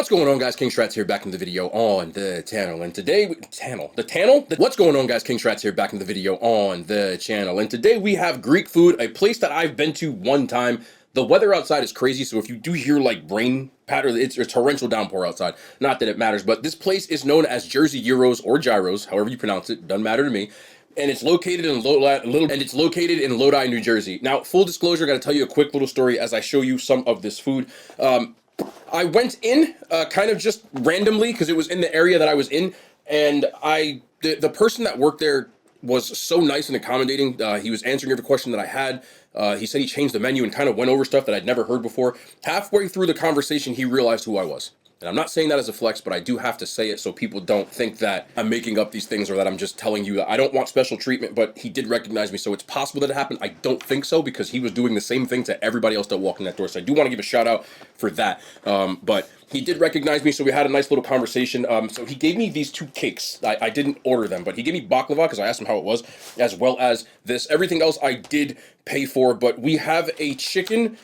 What's going on, guys? King Strats here, back in the video on the channel, and today what's going on, guys? King Strats here, back in the video on the channel, and today we have Greek food, a place that I've been to one time. The weather outside is crazy, so if you do hear like rain patter, it's a torrential downpour outside. Not that it matters, but this place is known as Jersey Gyros or Gyros, however you pronounce it, doesn't matter to me. And it's located in Lodi, New Jersey. Now, full disclosure, I got to tell you a quick little story as I show you some of this food. I went in kind of just randomly because it was in the area that I was in, and the person that worked there was so nice and accommodating. He was answering every question that I had. He said he changed the menu and kind of went over stuff that I'd never heard before. Halfway through the conversation, he realized who I was. And I'm not saying that as a flex, but I do have to say it so people don't think that I'm making up these things or that I'm just telling you that I don't want special treatment, but he did recognize me, so it's possible that it happened. I don't think so, because he was doing the same thing to everybody else that walked in that door, so I do want to give a shout out for that. But he did recognize me, so we had a nice little conversation. So he gave me these two cakes. I didn't order them, but he gave me baklava because I asked him how it was, as well as this. Everything else I did pay for, but we have a chicken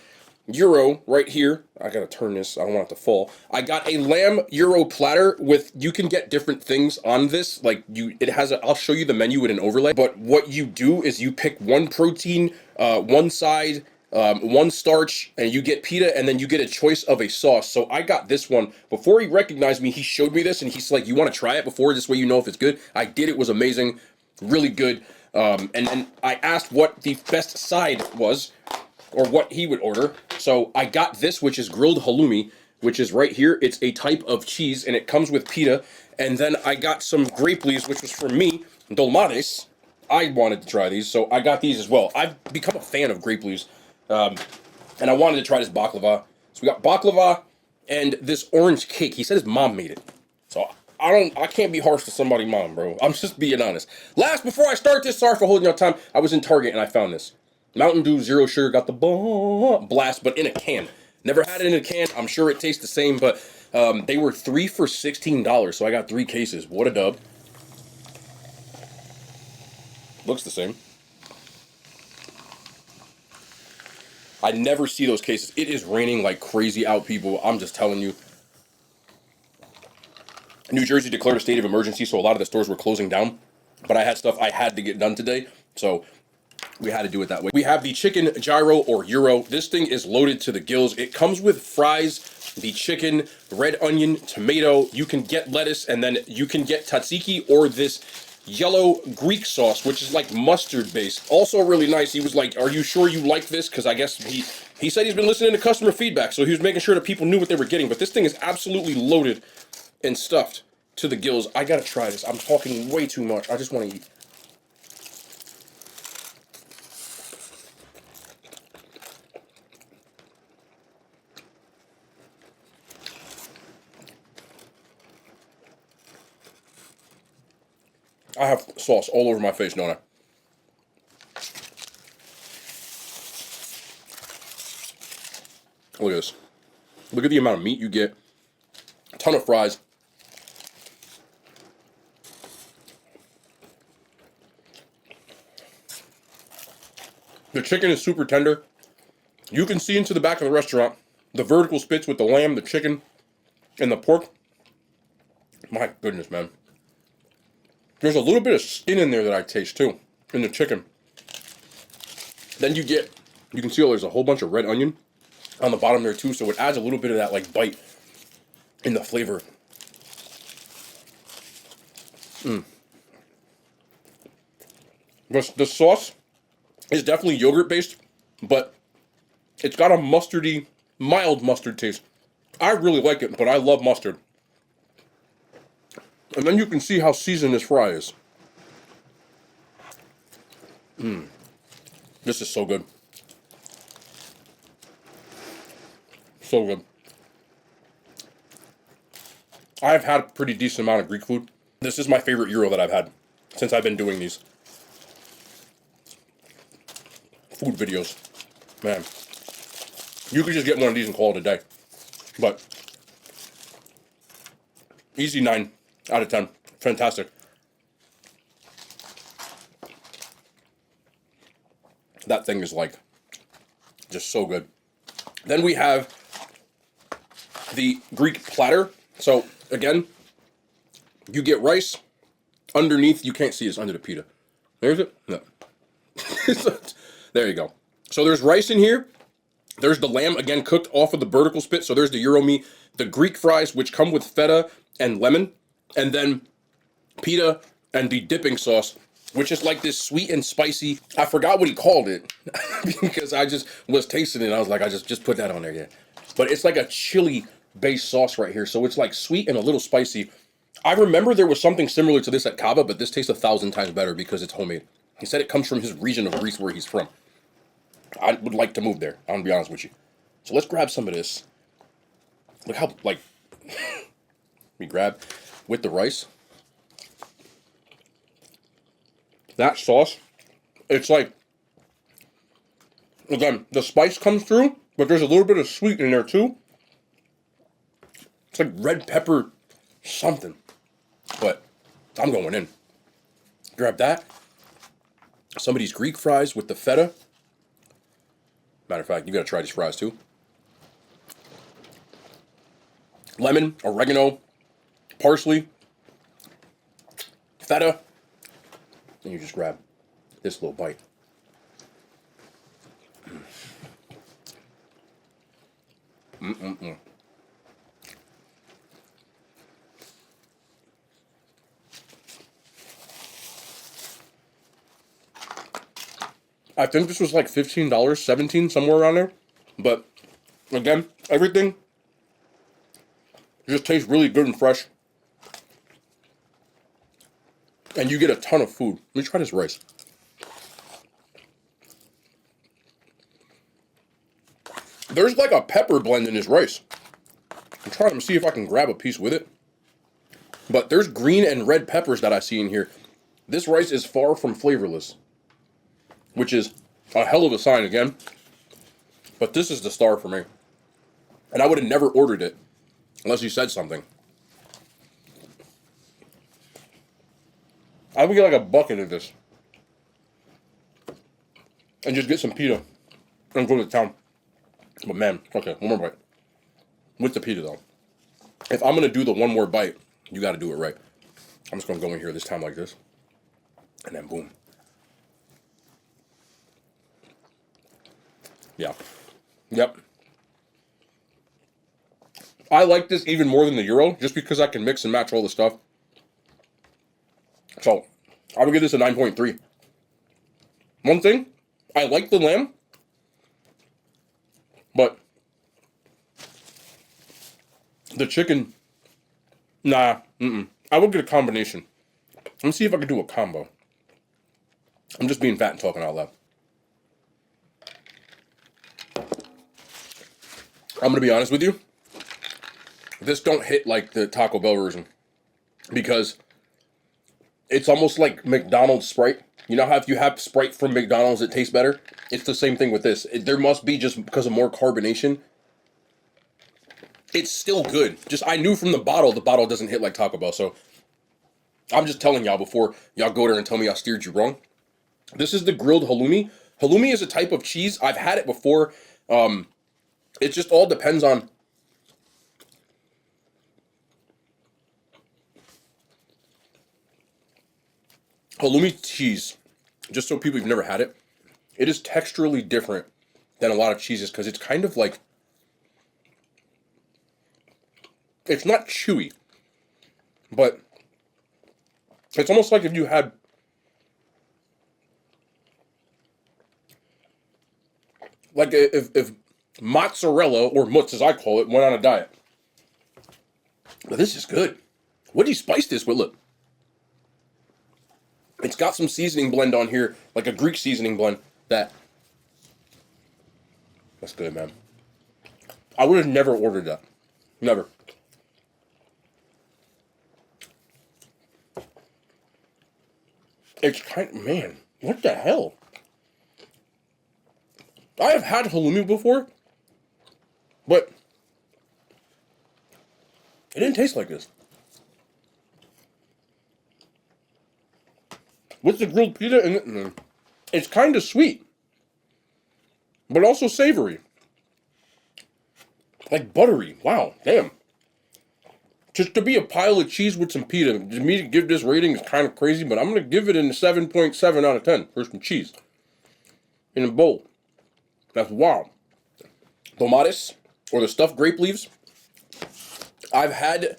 gyro right here. I gotta turn this, I don't want it to fall. I got a lamb gyro platter with, you can get different things on this, like it has a, I'll show you the menu with an overlay, but what you do is you pick one protein, one side, one starch, and you get pita, and then you get a choice of a sauce. So I got this one. Before he recognized me, he showed me this, and he's like, you want to try it before, this way you know if it's good? I did. It was amazing, really good. And then I asked what the best side was, or what he would order. So I got this, which is grilled halloumi, which is right here. It's a type of cheese, and it comes with pita. And then I got some grape leaves, which was for me, dolmades. I wanted to try these, so I got these as well. I've become a fan of grape leaves, and I wanted to try this baklava. So we got baklava and this orange cake. He said his mom made it. So I can't be harsh to somebody's mom, bro. I'm just being honest. Last, before I start this, sorry for holding your time, I was in Target and I found this. Mountain Dew Zero Sugar, got the blast, but in a can. Never had it in a can. I'm sure it tastes the same, but they were 3 for $16, so I got 3 cases. What a dub. Looks the same. I never see those cases. It is raining like crazy out, people. I'm just telling you. New Jersey declared a state of emergency, so a lot of the stores were closing down. But I had stuff I had to get done today, so we had to do it that way. We have the chicken gyro or gyro. This thing is loaded to the gills. It comes with fries, the chicken, red onion, tomato. You can get lettuce, and then you can get tzatziki or this yellow Greek sauce, which is like mustard based. Also really nice. He was like, are you sure you like this? Because I guess he said he's been listening to customer feedback, so he was making sure that people knew what they were getting. But this thing is absolutely loaded and stuffed to the gills. I gotta try this. I'm talking way too much. I just want to eat. I have sauce all over my face, don't I? Look at this. Look at the amount of meat you get. A ton of fries. The chicken is super tender. You can see into the back of the restaurant. The vertical spits with the lamb, the chicken, and the pork. My goodness, man. There's a little bit of skin in there that I taste too, in the chicken. Then you can see there's a whole bunch of red onion on the bottom there too, so it adds a little bit of that like bite in the flavor. The sauce is definitely yogurt based, but it's got a mustardy, mild mustard taste. I really like it, but I love mustard. And then you can see how seasoned this fry is. This is so good. So good. I've had a pretty decent amount of Greek food. This is my favorite gyro that I've had since I've been doing these food videos. Man, you could just get one of these and call it a day. But easy 9 out of 10. Fantastic. That thing is like just so good. Then we have the Greek platter. So again, you get rice. Underneath, you can't see it's under the pita. There's it? No. There you go. So there's rice in here. There's the lamb, again, cooked off of the vertical spit. So there's the gyro meat. The Greek fries, which come with feta and lemon. And then pita and the dipping sauce, which is like this sweet and spicy. I forgot what he called it because I just was tasting it. And I was like, I just put that on there, yeah. But it's like a chili-based sauce right here. So it's like sweet and a little spicy. I remember there was something similar to this at Cava, but this tastes 1,000 times better because it's homemade. He said it comes from his region of Greece where he's from. I would like to move there, I'm gonna be honest with you. So let's grab some of this. Look how, like, we grab with the rice. That sauce, it's like, again, the spice comes through, but there's a little bit of sweet in there too. It's like red pepper something. But I'm going in. Grab that. Some of these Greek fries with the feta. Matter of fact, you gotta try these fries too. Lemon, oregano, parsley, feta. And you just grab this little bite. I think this was like $15, $17, somewhere around there. But again, everything just tastes really good and fresh. And you get a ton of food. Let me try this rice. There's like a pepper blend in this rice. I'm trying to see if I can grab a piece with it. But there's green and red peppers that I see in here. This rice is far from flavorless, which is a hell of a sign again. But this is the star for me. And I would have never ordered it unless you said something. I would get like a bucket of this. And just get some pita and go to town. But man, okay, one more bite. With the pita though. If I'm going to do the one more bite, you got to do it right. I'm just going to go in here this time like this. And then boom. Yeah. Yep. I like this even more than the gyro, just because I can mix and match all the stuff. So, I would give this a 9.3. One thing, I like the lamb, but the chicken, nah, I would get a combination. Let me see if I can do a combo. I'm just being fat and talking out loud. I'm gonna be honest with you. This don't hit like the Taco Bell version because it's almost like McDonald's Sprite. You know how if you have Sprite from McDonald's, it tastes better? It's the same thing with this. There must be just because of more carbonation. It's still good. Just I knew from the bottle doesn't hit like Taco Bell. So I'm just telling y'all before y'all go there and tell me I steered you wrong. This is the grilled halloumi. Halloumi is a type of cheese. I've had it before. It just all depends on halloumi cheese. Just so people who've never had it, it is texturally different than a lot of cheeses because it's kind of like, it's not chewy, but it's almost like if you had like if mozzarella, or mutz as I call it, went on a diet. But this is good. What do you spice this with? Look. It's got some seasoning blend on here, like a Greek seasoning blend. That's good, man. I would have never ordered that. Never. It's kind of, man, what the hell? I have had halloumi before, but it didn't taste like this. With the grilled pita in it, it's kind of sweet, but also savory. Like buttery. Wow, damn. Just to be a pile of cheese with some pita, to me to give this rating is kind of crazy, but I'm going to give it a 7.7 out of 10 for some cheese. In a bowl. That's wow. Tomates, or the stuffed grape leaves. I've had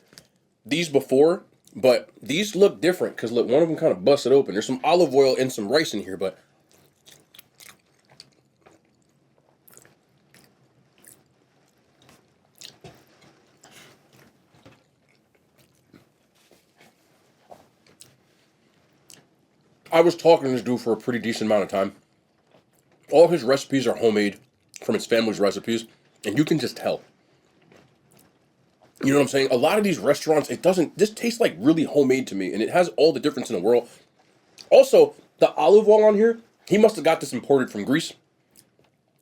these before, but these look different, because look, one of them kind of busted open. There's some olive oil and some rice in here, but... I was talking to this dude for a pretty decent amount of time. All his recipes are homemade from his family's recipes, and you can just tell. You know what I'm saying? A lot of these restaurants, this tastes like really homemade to me, and it has all the difference in the world. Also, the olive oil on here, he must have got this imported from Greece,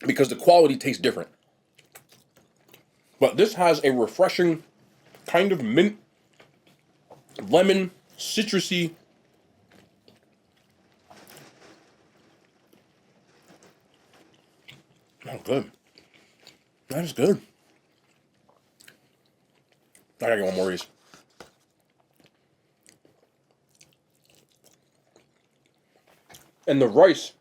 because the quality tastes different. But this has a refreshing kind of mint, lemon, citrusy. Oh, good. That is good. I gotta get one more of these. And the rice,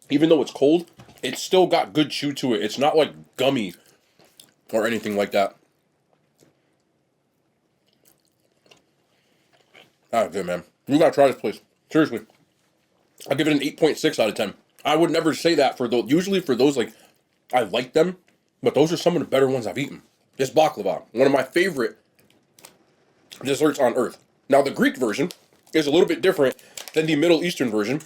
even though it's cold, it's still got good chew to it. It's not like gummy or anything like that. Ah, good, man. You gotta try this place. Seriously. I'll give it an 8.6 out of 10. I would never say that for those. Usually for those, like, I like them, but those are some of the better ones I've eaten. This baklava, one of my favorite desserts on earth. Now, the Greek version is a little bit different than the Middle Eastern version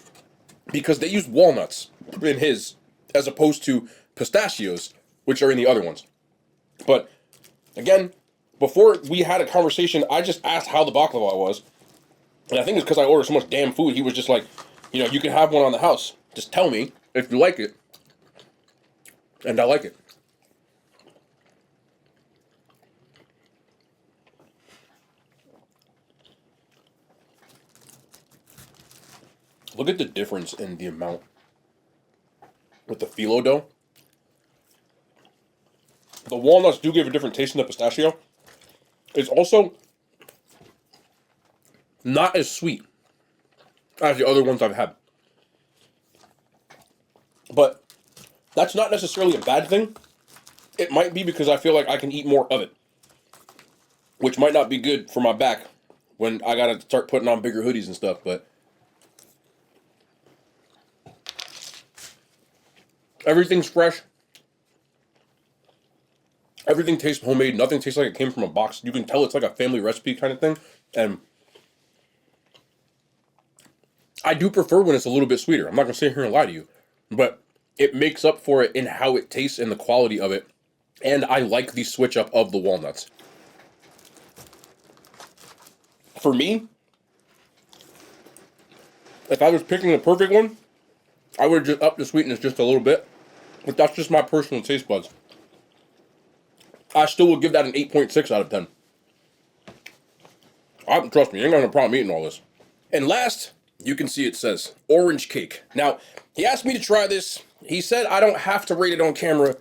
because they use walnuts in his as opposed to pistachios, which are in the other ones. But, again, before we had a conversation, I just asked how the baklava was. And I think it's because I ordered so much damn food, he was just like, you know, you can have one on the house. Just tell me if you like it. And I like it. Look at the difference in the amount with the phyllo dough. The walnuts do give a different taste than the pistachio. It's also not as sweet as the other ones I've had. But that's not necessarily a bad thing. It might be because I feel like I can eat more of it, which might not be good for my back when I gotta start putting on bigger hoodies and stuff, but everything's fresh. Everything tastes homemade. Nothing tastes like it came from a box. You can tell it's like a family recipe kind of thing. And I do prefer when it's a little bit sweeter. I'm not going to sit here and lie to you. But it makes up for it in how it tastes and the quality of it. And I like the switch up of the walnuts. For me, if I was picking the perfect one, I would just up the sweetness just a little bit. But that's just my personal taste buds. I still would give that an 8.6 out of 10. Trust me, you ain't got no problem eating all this. And last, you can see it says orange cake. Now, he asked me to try this. He said I don't have to rate it on camera.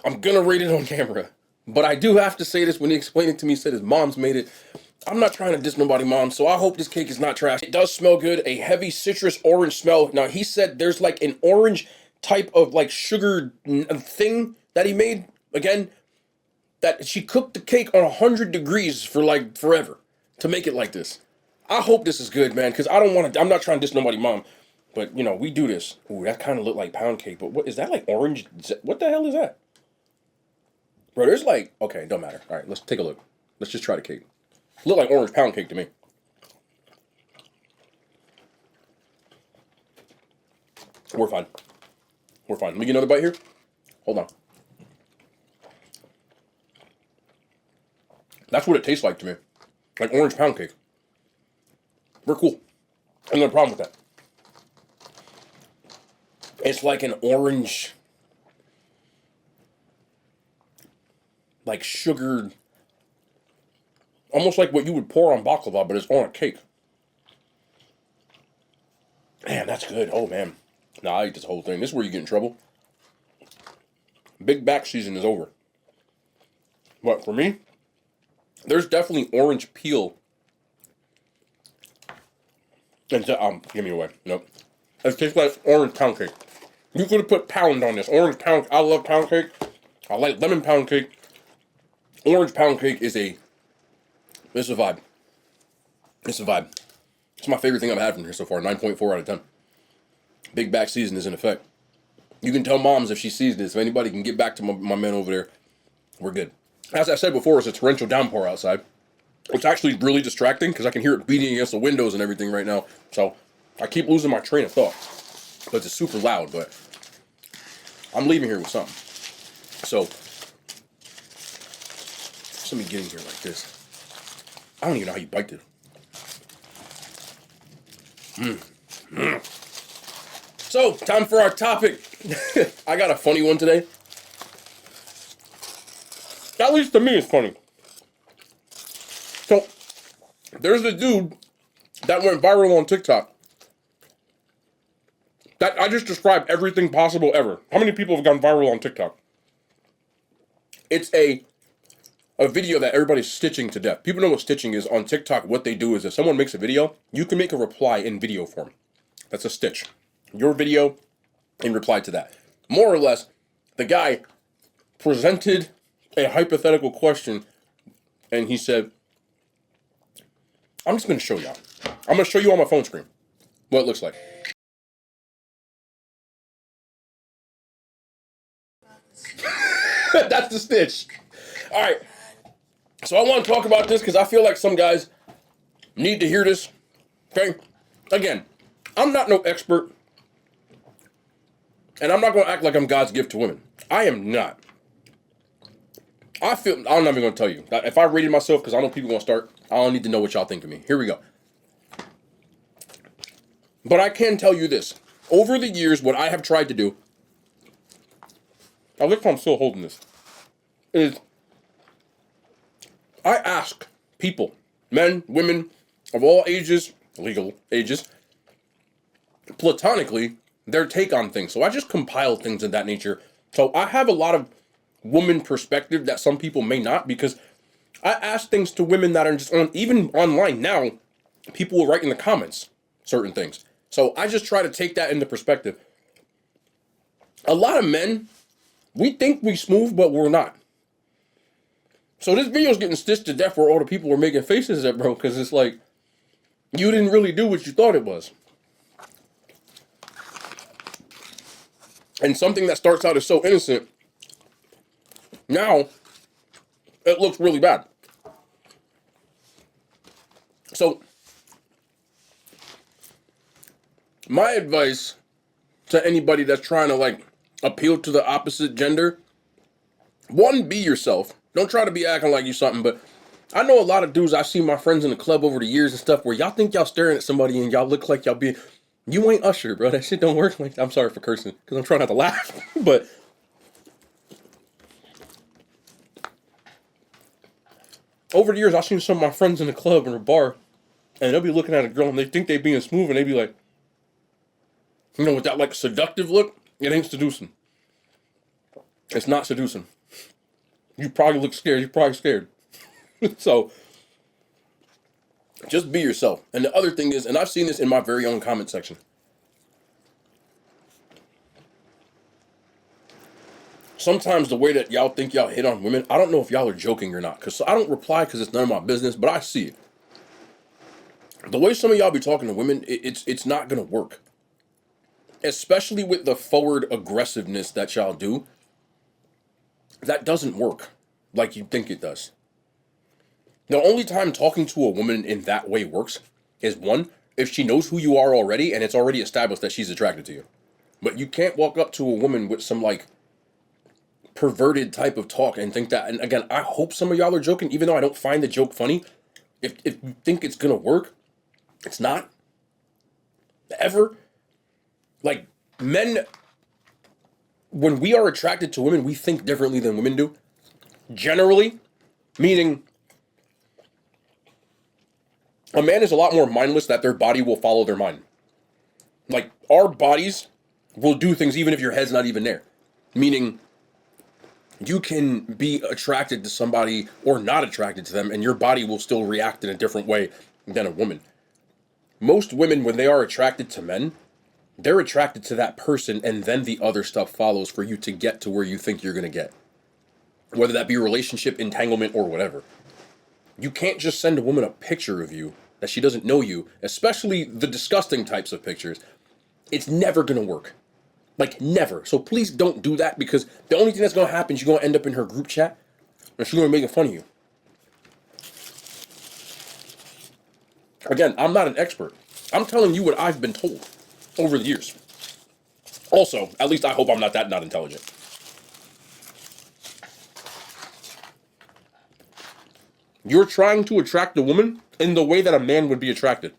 I'm gonna rate it on camera. But I do have to say this when he explained it to me. He said his mom's made it. I'm not trying to diss nobody, mom, so I hope this cake is not trash. It does smell good, a heavy citrus orange smell. Now, he said there's like an orange type of like sugar thing that he made. Again, that she cooked the cake on 100 degrees for like forever to make it like this. I hope this is good, man, because I'm not trying to diss nobody, mom. But, you know, we do this. Ooh, that kind of looked like pound cake, but what is that, like orange? What the hell is that? Bro, there's like, okay, don't matter. All right, let's take a look. Let's just try the cake. Look like orange pound cake to me. We're fine. We're fine. Let me get another bite here. Hold on. That's what it tastes like to me. Like orange pound cake. We're cool. I have no problem with that. It's like an orange, like sugar, almost like what you would pour on baklava, but it's on a cake. Man, that's good. Oh, man. Nah, I ate this whole thing. This is where you get in trouble. Big back season is over. But for me, there's definitely orange peel. And give me away. Nope. It tastes like orange pound cake. You could have put pound on this. Orange pound. I love pound cake. I like lemon pound cake. Orange pound cake is a. It's a vibe. It's a vibe. It's my favorite thing I've had from here so far. 9.4 out of 10. Big back season is in effect. You can tell moms if she sees this. If anybody can get back to my man over there, we're good. As I said before, it's a torrential downpour outside. It's actually really distracting because I can hear it beating against the windows and everything right now. So I keep losing my train of thought. But it's super loud, but I'm leaving here with something. So let me get in here like this. I don't even know how you bite this. So, time for our topic. I got a funny one today. At least to me, it's funny. So, there's a dude that went viral on TikTok. That I just described everything possible ever. How many people have gone viral on TikTok? It's a video that everybody's stitching to death. People know what stitching is on TikTok. What they do is if someone makes a video, you can make a reply in video form. That's a stitch. Your video in reply to that. More or less, the guy presented a hypothetical question and he said, I'm just going to show y'all. I'm going to show you on my phone screen what it looks like. That's the stitch. All right. So I want to talk about this because I feel like some guys need to hear this. Okay? Again, I'm not no expert. And I'm not going to act like I'm God's gift to women. I am not. I'm not even going to tell you. If I rated myself, because I know people going to start, I don't need to know what y'all think of me. Here we go. But I can tell you this. Over the years, what I have tried to do, I look if I'm still holding this, is I ask people, men, women, of all ages, legal ages, platonically, their take on things. So I just compile things of that nature. So I have a lot of woman perspective that some people may not, because I ask things to women that are just on, even online now, people will write in the comments certain things. So I just try to take that into perspective. A lot of men, we think we smooth, but we're not. So this video's getting stitched to death where all the people were making faces at, bro, because it's like, you didn't really do what you thought it was. And something that starts out as so innocent, now it looks really bad. So, my advice to anybody that's trying to like appeal to the opposite gender, one, be yourself. Don't try to be acting like you something, but I know a lot of dudes, I've seen my friends in the club over the years and stuff where y'all think y'all staring at somebody and y'all look like y'all being, you ain't Usher, bro. That shit don't work like that. I'm sorry for cursing because I'm trying not to laugh, but over the years, I've seen some of my friends in the club or a bar and they'll be looking at a girl and they think they being smooth and they be like, you know, with that like seductive look, it ain't seducing. It's not seducing. You probably look scared. You're probably scared. So, just be yourself. And the other thing is, and I've seen this in my very own comment section. Sometimes the way that y'all think y'all hit on women, I don't know if y'all are joking or not. Because I don't reply because it's none of my business, but I see it. The way some of y'all be talking to women, it's not going to work. Especially with the forward aggressiveness that y'all do. That doesn't work like you think it does. The only time talking to a woman in that way works is, one, if she knows who you are already and it's already established that she's attracted to you. But you can't walk up to a woman with some like perverted type of talk and think that, and again, I hope some of y'all are joking, even though I don't find the joke funny. If you think it's gonna work, it's not. Ever. Like, men, when we are attracted to women, we think differently than women do. Generally, meaning a man is a lot more mindless that their body will follow their mind. Like, our bodies will do things even if your head's not even there. Meaning, You can be attracted to somebody or not attracted to them, and your body will still react in a different way than a woman. Most women, when they are attracted to men, they're attracted to that person, and then the other stuff follows for you to get to where you think you're going to get. Whether that be a relationship, entanglement, or whatever. You can't just send a woman a picture of you that she doesn't know you, especially the disgusting types of pictures. It's never going to work. Like, never. So please don't do that, because the only thing that's going to happen is you're going to end up in her group chat, and she's going to be making fun of you. Again, I'm not an expert. I'm telling you what I've been told over the years. Also, at least I hope I'm not that not intelligent. You're trying to attract a woman in the way that a man would be attracted.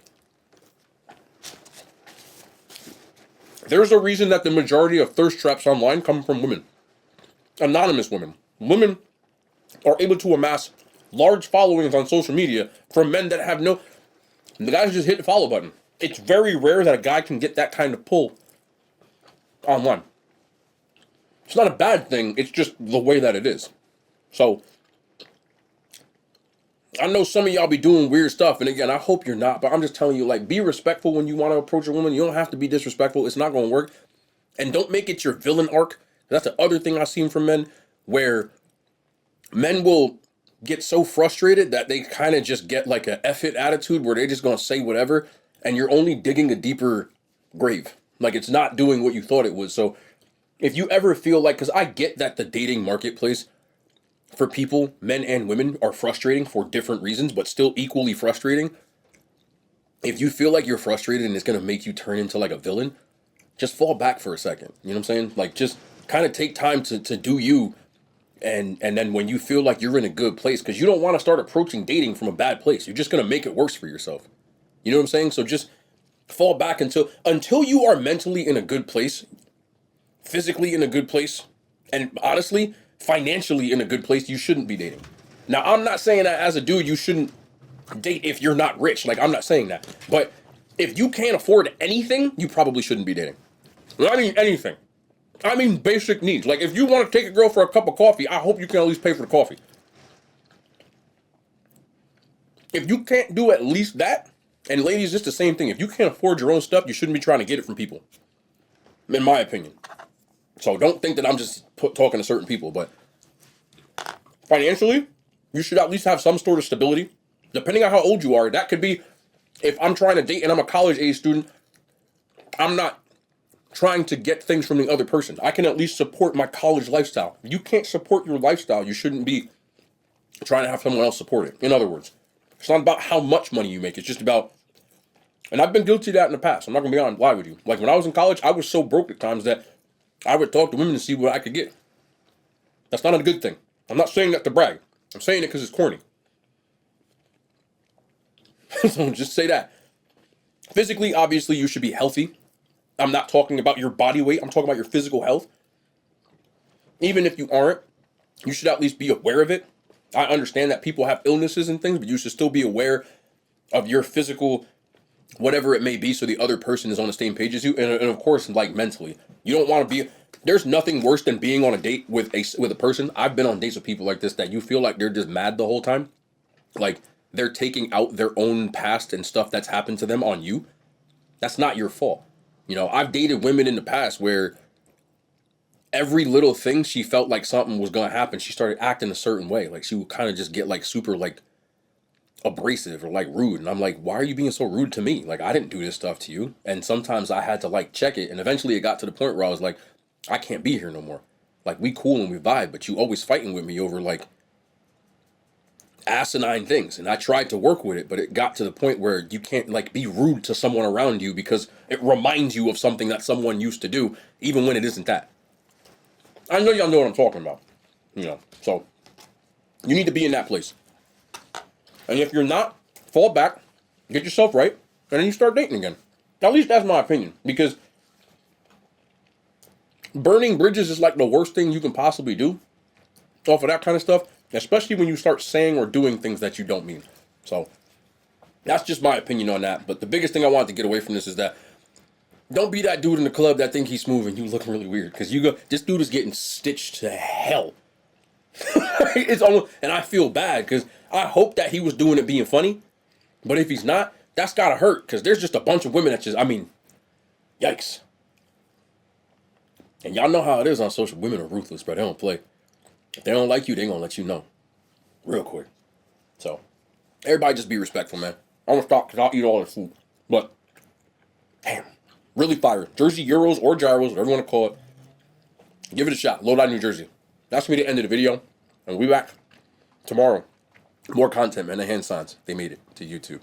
There's a reason that the majority of thirst traps online come from women. Anonymous women. Women are able to amass large followings on social media from men that have no... The guys just hit the follow button. It's very rare that a guy can get that kind of pull online. It's not a bad thing. It's just the way that it is. So... I know some of y'all be doing weird stuff, and again, I hope you're not, but I'm just telling you, like, be respectful when you want to approach a woman. You don't have to be disrespectful. It's not going to work. And don't make it your villain arc. That's the other thing I've seen from men, where men will get so frustrated that they kind of just get like a F it attitude where they're just going to say whatever, and you're only digging a deeper grave. Like, it's not doing what you thought it would. So if you ever feel like, because I get that the dating marketplace for people, men and women, are frustrating for different reasons, but still equally frustrating. If you feel like you're frustrated and it's going to make you turn into like a villain, just fall back for a second. You know what I'm saying? Like, just kind of take time to do you. And then when you feel like you're in a good place, because you don't want to start approaching dating from a bad place. You're just going to make it worse for yourself. You know what I'm saying? So just fall back until you are mentally in a good place, physically in a good place, and honestly, financially in a good place. You shouldn't be dating. Now, I'm not saying that as a dude you shouldn't date if you're not rich. Like, I'm not saying that. But if you can't afford anything, you probably shouldn't be dating. I mean anything. I mean basic needs. Like, if you want to take a girl for a cup of coffee, I hope you can at least pay for the coffee. If you can't do at least that, and ladies, it's the same thing. If you can't afford your own stuff, you shouldn't be trying to get it from people. In my opinion. So don't think that I'm just talking to certain people, but financially, you should at least have some sort of stability. Depending on how old you are, that could be, if I'm trying to date and I'm a college age student, I'm not trying to get things from the other person. I can at least support my college lifestyle. If you can't support your lifestyle, you shouldn't be trying to have someone else support it. In other words, it's not about how much money you make. It's just about, and I've been guilty of that in the past. I'm not going to lie with you. Like, when I was in college, I was so broke at times that I would talk to women to see what I could get. That's not a good thing. I'm not saying that to brag. I'm saying it because it's corny. So just say that. Physically, obviously, you should be healthy. I'm not talking about your body weight. I'm talking about your physical health. Even if you aren't, you should at least be aware of it. I understand that people have illnesses and things, but you should still be aware of your physical, whatever it may be, so the other person is on the same page as you. And of course, like, mentally. You don't want to be... There's nothing worse than being on a date with a person. I've been on dates with people like this that you feel like they're just mad the whole time. Like, they're taking out their own past and stuff that's happened to them on you. That's not your fault. You know, I've dated women in the past where every little thing she felt like something was going to happen, she started acting a certain way. Like, she would kind of just get like super like abrasive or like rude. And I'm like, why are you being so rude to me? Like, I didn't do this stuff to you. And sometimes I had to like check it. And eventually it got to the point where I was like, I can't be here no more. Like, we cool and we vibe, but you always fighting with me over like asinine things. And I tried to work with it, but it got to the point where you can't like be rude to someone around you because it reminds you of something that someone used to do, even when it isn't that. I know y'all know what I'm talking about. You know, so you need to be in that place. And if you're not, fall back, get yourself right, and then you start dating again. At least that's my opinion. Because burning bridges is like the worst thing you can possibly do off of that kind of stuff. Especially when you start saying or doing things that you don't mean. So that's just my opinion on that. But the biggest thing I want to get away from this is that don't be that dude in the club that think he's smooth and you look really weird. Because this dude is getting stitched to hell It's almost, and I feel bad because I hope that he was doing it being funny, but if he's not, that's gotta hurt because there's just a bunch of women that just, I mean, yikes. And y'all know how it is on social. Women are ruthless, bro. They don't play. If they don't like you, they gonna let you know real quick. So everybody just be respectful, man. I'm gonna stop because I'll eat all this food. But damn, really fire. Jersey Euros or gyros, whatever you want to call it. Give it a shot. Low Light, New Jersey. That's gonna be the end of the video. And we'll be back tomorrow. More content, man. The hand signs. They made it to YouTube.